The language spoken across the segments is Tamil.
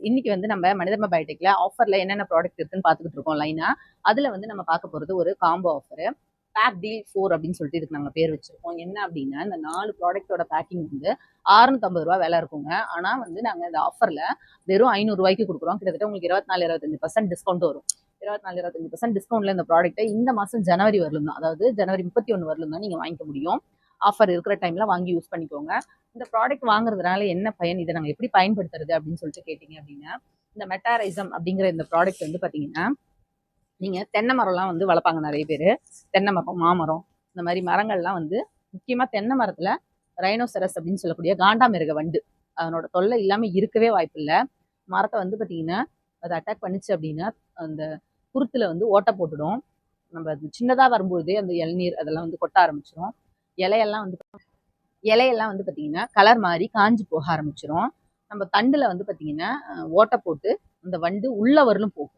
இன்னைக்கு வந்து நம்ம மனிதர்ம பயோடெக்ல ஆஃபர்ல என்னென்ன ப்ராடக்ட் இருக்குன்னு பார்த்துக்கிட்டு இருக்கோம் லைனா. அதுல வந்து நம்ம பார்க்க போறது ஒரு காம்போ ஆஃபர். பேக் டீல் 4 அப்படின்னு சொல்லிட்டு இதுக்கு நாங்கள் பேர் வச்சிருக்கோம். என்ன அப்படின்னா, இந்த 4 ப்ராடக்டோட பேக்கிங் வந்து 650 ரூபா விலை இருக்குங்க. ஆனா வந்து நாங்க இந்த ஆஃபர்ல வெறும் 500 ரூபாய்க்கு கொடுக்குறோம். கிட்டத்தட்ட உங்களுக்கு 24-25% டிஸ்கவுண்ட் வரும். 24-25% டிஸ்கவுண்ட்ல இந்த ப்ராடக்ட்டை இந்த மாசம் ஜனவரி வரலும் தான், அதாவது ஜனவரி 31 வரலும் தான் நீங்க வாங்கிக்க முடியும். ஆஃபர் இருக்கிற டைம்ல வாங்கி யூஸ் பண்ணிக்கோங்க. இந்த ப்ராடக்ட் வாங்குறதுனால என்ன பயன், இதை நாங்கள் எப்படி பயன்படுத்துறது அப்படின்னு சொல்லிட்டு கேட்டீங்க அப்படின்னா, இந்த மெட்டாரைசம் அப்படிங்கிற இந்த ப்ராடக்ட் வந்து பார்த்தீங்கன்னா, நீங்கள் தென்னை மரம்லாம் வந்து வளர்ப்பாங்க நிறைய பேர். தென்னை மரம், மாமரம், இந்த மாதிரி மரங்கள்லாம் வந்து முக்கியமாக தென்னை மரத்தில் ரைனோசரஸ் அப்படின்னு சொல்லக்கூடிய காண்டாமிருக வண்டு, அதனோட தொல்லை இல்லாமல் இருக்கவே வாய்ப்பு இல்லை. மரத்தை வந்து பார்த்தீங்கன்னா அதை அட்டாக் பண்ணிச்சு அப்படின்னா அந்த குருத்துல வந்து ஓட்டை போட்டுடும். நம்ம அது சின்னதாக வரும்போதே அந்த இளநீர் அதெல்லாம் வந்து கொட்ட ஆரம்பிச்சிடும். இலையெல்லாம் வந்து பார்த்தீங்கன்னா கலர் மாதிரி காஞ்சி போக ஆரம்பிச்சிடும். நம்ம தண்டில் வந்து பார்த்தீங்கன்னா ஓட்டை போட்டு அந்த வண்டு உள்ள வரலும் போகும்.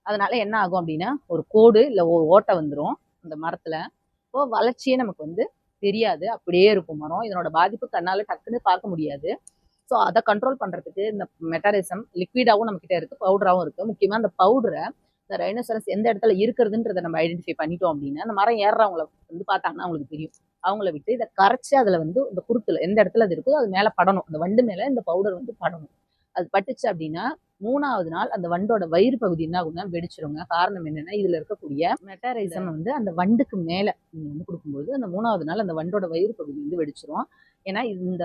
அதனால என்ன ஆகும் அப்படின்னா ஒரு கோடு இல்லை ஒரு ஓட்டை வந்துடும் அந்த மரத்தில். இப்போ வளர்ச்சியே நமக்கு வந்து தெரியாது, அப்படியே இருக்கும் மரம். இதனோட பாதிப்பு கண்ணால் டக்குன்னு பார்க்க முடியாது. ஸோ அதை கண்ட்ரோல் பண்ணுறதுக்கு இந்த மெட்டாரிசம் லிக்விடாகவும் நம்மக்கிட்ட இருக்குது, பவுடராகவும் இருக்குது. முக்கியமாக அந்த பவுடரை இந்த ரைனோசரஸ் எந்த இடத்துல இருக்கிறதுன்றதை நம்ம ஐடென்டிஃபை பண்ணிட்டோம் அப்படின்னா, அந்த மரம் ஏறுறவங்களை வந்து பார்த்தாங்கன்னா அவங்களுக்கு தெரியும். அவங்கள விட்டு இதை கரைச்சி அதில் வந்து இந்த குருத்துல எந்த இடத்துல அது இருக்கோ அது மேலே படணும். அந்த வண்டு மேலே இந்த பவுடர் வந்து படணும். அது பட்டுச்சு அப்படின்னா 3வது நாள் அந்த வண்டோட வயிறு பகுதி என்ன ஆகும்னா வெடிச்சிருங்க. காரணம் என்னன்னா, இதுல இருக்கக்கூடிய மெட்டாரைசம் வந்து அந்த வண்டுக்கு மேல நீங்க வந்து கொடுக்கும்போது அந்த 3வது நாள் அந்த வண்டோட வயிறு பகுதி வந்து வெடிச்சிரும். ஏன்னா இந்த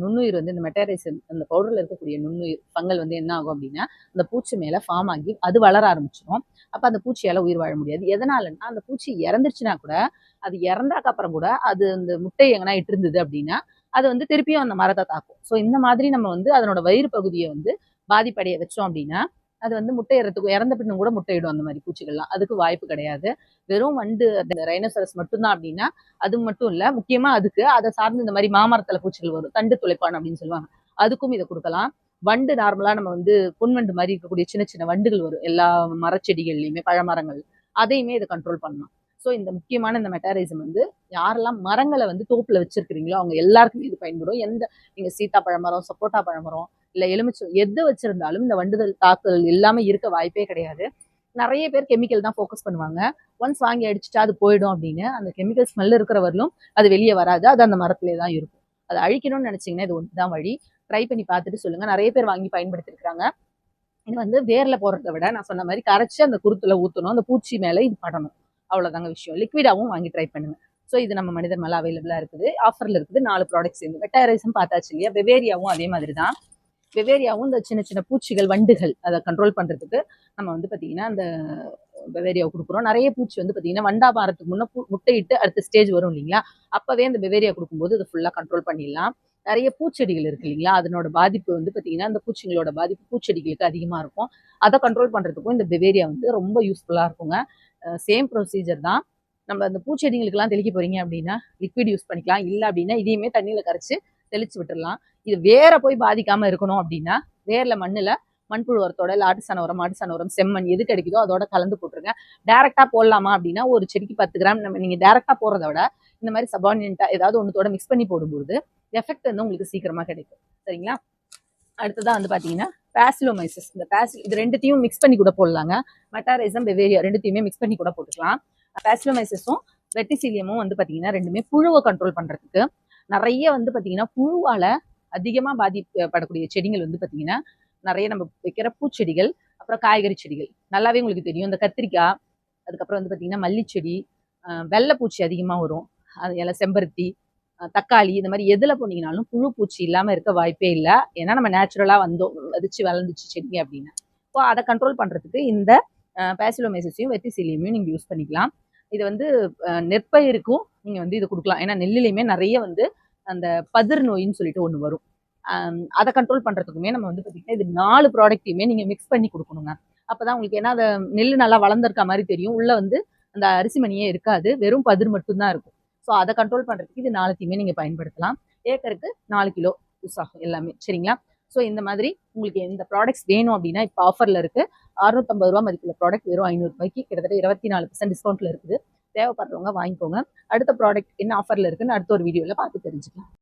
நுண்ணுயிர் வந்து இந்த மெட்டாரைசம் அந்த பவுடர்ல இருக்கக்கூடிய நுண்ணுயிர் பங்கல் வந்து என்ன ஆகும் அப்படின்னா அந்த பூச்சி மேல ஃபார்ம் ஆகி அது வளர ஆரம்பிச்சிடும். அப்ப அந்த பூச்சியால உயிர் வாழ முடியாது. எதனாலன்னா, அந்த பூச்சி இறந்துருச்சுன்னா கூட, அது இறந்தாக்கு அப்புறம் கூட அது அந்த முட்டை எங்கன்னா இட்டு இருந்தது அப்படின்னா அது வந்து திருப்பியும் அந்த மரத்தை தாக்கும். ஸோ இந்த மாதிரி நம்ம வந்து அதனோட வயிறு பகுதியை வந்து பாதிப்படைய வச்சோம் அப்படின்னா அது வந்து முட்டையிறதுக்கு இறந்த பின்னும் கூட முட்டையிடும். அந்த மாதிரி பூச்சிகள்லாம் அதுக்கு வாய்ப்பு கிடையாது. வெறும் வண்டு அந்த ரைனோசரஸ் மட்டும்தான் அப்படின்னா அது மட்டும் இல்லை, முக்கியமா அதுக்கு அதை சார்ந்து இந்த மாதிரி மாமரத்துல பூச்சிகள் வரும், தண்டு துளைப்பான் அப்படின்னு சொல்லுவாங்க, அதுக்கும் இதை கொடுக்கலாம். வண்டு நார்மலா நம்ம வந்து பொன்வண்டு மாதிரி இருக்கக்கூடிய சின்ன சின்ன வண்டுகள் வரும் எல்லா மரச்செடிகள்லையுமே, பழமரங்கள், அதையுமே இதை கண்ட்ரோல் பண்ணலாம். ஸோ இந்த முக்கியமான இந்த மெட்டாரைசம் வந்து யாரெல்லாம் மரங்களை வந்து தோப்புல வச்சிருக்கிறீங்களோ அவங்க எல்லாருக்குமே இது பயன்படும். எந்த நீங்க சீத்தா பழமரம், சப்போட்டா பழமரம், இல்லை எலுமிச்சை எது வச்சிருந்தாலும் இந்த வண்டுதல் தாக்குதல் எல்லாமே இருக்க வாய்ப்பே கிடையாது. நிறைய பேர் கெமிக்கல் தான் ஃபோக்கஸ் பண்ணுவாங்க. ஒன்ஸ் வாங்கி அடிச்சுட்டா அது போயிடும் அப்படின்னு. அந்த கெமிக்கல் ஸ்மெல் இருக்கிற வரலும் அது வெளியே வராது, அது அந்த மரத்திலே தான் இருக்கும். அதை அழிக்கணும்னு நினைச்சீங்கன்னா இது ஒன்று தான் வழி. ட்ரை பண்ணி பார்த்துட்டு சொல்லுங்க. நிறைய பேர் வாங்கி பயன்படுத்திருக்கிறாங்க. இது வந்து வேர்ல போடுறதை விட நான் சொன்ன மாதிரி கரைச்சி அந்த குருத்துல ஊற்றணும், அந்த பூச்சி மேலே இது படணும். அவ்வளோதாங்க விஷயம். லிக்விடாகவும் வாங்கி ட்ரை பண்ணுங்க. ஸோ இது நம்ம மனிதர் மேலே அவைலபிளாக இருக்குது, ஆஃபரில் இருக்குது. 4 ப்ராடக்ட்ஸ் இருந்து மெட்டாரைசம் பார்த்தாச்சு இல்லையா. வெவேரியாவும் அதே மாதிரி தான். வெவேரியாவும் இந்த சின்ன சின்ன பூச்சிகள், வண்டுகள் அதை கண்ட்ரோல் பண்ணுறதுக்கு நம்ம வந்து பார்த்தீங்கன்னா அந்த பெவேரியாவை கொடுக்குறோம். நிறைய பூச்சி வந்து பார்த்தீங்கன்னா வண்டாபாரத்துக்கு முன்னே முட்டையிட்டு அடுத்த ஸ்டேஜ் வரும் இல்லைங்களா, அப்போவே அந்த பெவேரியா கொடுக்கும்போது அதை ஃபுல்லாக கண்ட்ரோல் பண்ணிடலாம். நிறைய பூச்செடிகள் இருக்கு இல்லைங்களா, அதனோட பாதிப்பு வந்து பார்த்தீங்கன்னா அந்த பூச்சிகளோட பாதிப்பு பூச்செடிகளுக்கு அதிகமாக இருக்கும். அதை கண்ட்ரோல் பண்ணுறதுக்கும் இந்த பெவேரியா வந்து ரொம்ப யூஸ்ஃபுல்லாக இருக்குங்க. சேம் ப்ரொசீஜர் தான். நம்ம அந்த பூச்செடிகளுக்கெல்லாம் தெளிக்க போறீங்க அப்படின்னா லிக்விட் யூஸ் பண்ணிக்கலாம். இல்லை அப்படின்னா இதையுமே தண்ணியில் கரைச்சி தெளிச்சு விட்டுடலாம். இது வேற போய் பாதிக்காம இருக்கணும் அப்படின்னா வேர்ல மண்ணில் மண்புழு உரத்தோட இல்லை ஆட்டு சாண உரம், மாட்டு சாண உரம், செம்மண் எது கிடைக்குதோ அதோட கலந்து போட்டுருங்க. டேரெக்டாக போடலாமா அப்படின்னா ஒரு செடிக்கு 10 கிராம் நம்ம நீங்கள் டேரெக்டாக போடுறத விட இந்த மாதிரி சபார்டினேட்டாக ஏதாவது ஒன்றத்தோட மிக்ஸ் பண்ணி போடும்போது எஃபெக்ட் வந்து உங்களுக்கு சீக்கிரமாக கிடைக்கும். சரிங்களா. அடுத்ததான் வந்து பார்த்தீங்கன்னா பாசிலோமைசிஸ். இந்த இது ரெண்டுத்தையும் மிக்ஸ் பண்ணி கூட போடலாங்க. மெட்டாரைசம், வெவேரியா ரெண்டுத்தையுமே மிக்ஸ் பண்ணி கூட போட்டுக்கலாம். பாசிலோமைசிஸும் வெட்டிசிலியமும் வந்து பார்த்தீங்கன்னா ரெண்டுமே புழுவை கண்ட்ரோல் பண்ணுறதுக்கு. நிறைய வந்து பார்த்தீங்கன்னா புழுவால் அதிகமாக பாதிக்கப்படக்கூடிய செடிகள் வந்து பார்த்தீங்கன்னா நிறைய நம்ம வைக்கிற பூச்செடிகள், அப்புறம் காய்கறி செடிகள் நல்லாவே உங்களுக்கு தெரியும். இந்த கத்திரிக்காய், அதுக்கப்புறம் வந்து பார்த்தீங்கன்னா மல்லிச்செடி, வெள்ளைப்பூச்சி அதிகமாக வரும். அது எல்லாம் செம்பருத்தி, தக்காளி, இந்த மாதிரி எதில் போனீங்கனாலும் புழு பூச்சி இல்லாமல் இருக்க வாய்ப்பே இல்லை. ஏன்னா நம்ம நேச்சுரலாக வந்தோம், வதிச்சு வளர்ந்துச்சு செடிங்க அப்படின்னு. ஸோ அதை கண்ட்ரோல் பண்ணுறதுக்கு இந்த பாசிலோமைசிஸையும் வெட்டிசிலியமையும் நீங்கள் யூஸ் பண்ணிக்கலாம். இது வந்து நெற்பயிருக்கும் நீங்கள் வந்து இது கொடுக்கலாம். ஏன்னா நெல்லிலையுமே நிறைய வந்து அந்த பதிர் நோயின்னு சொல்லிட்டு ஒன்று வரும். அதை கண்ட்ரோல் பண்ணுறதுக்குமே நம்ம வந்து பார்த்தீங்கன்னா இது 4 ப்ராடக்ட்டையுமே நீங்கள் மிக்ஸ் பண்ணி கொடுக்கணுங்க. அப்போ தான் உங்களுக்கு, ஏன்னா அதை நெல் நல்லா வளர்ந்துருக்க மாதிரி தெரியும், உள்ளே வந்து அந்த அரிசி மணியே இருக்காது, வெறும் பதிர் மட்டும்தான் இருக்கும். ஸோ அதை கண்ட்ரோல் பண்ணுறதுக்கு இது 4த்தையுமே நீங்கள் பயன்படுத்தலாம். ஏக்கருக்கு 4 கிலோ யூஸ் ஆகும் எல்லாமே. சரிங்களா. ஸோ இந்த மாதிரி உங்களுக்கு எந்த ப்ராடக்ட்ஸ் வேணும் அப்படின்னா இப்போ ஆஃபரில் இருக்குது. 650 ரூபா மதிப்புள்ள ப்ராடக்ட் வெறும் 500 ரூபாய்க்கு கிட்டத்தட்ட 24% டிஸ்கவுண்ட்டில் இருக்குது. தேவைப்படுறவங்க வாங்கிக்கோங்க. அடுத்த ப்ராடக்ட் என்ன ஆஃபரில் இருக்குன்னு அடுத்த ஒரு வீடியோவில் பார்த்து தெரிஞ்சுக்கலாம்.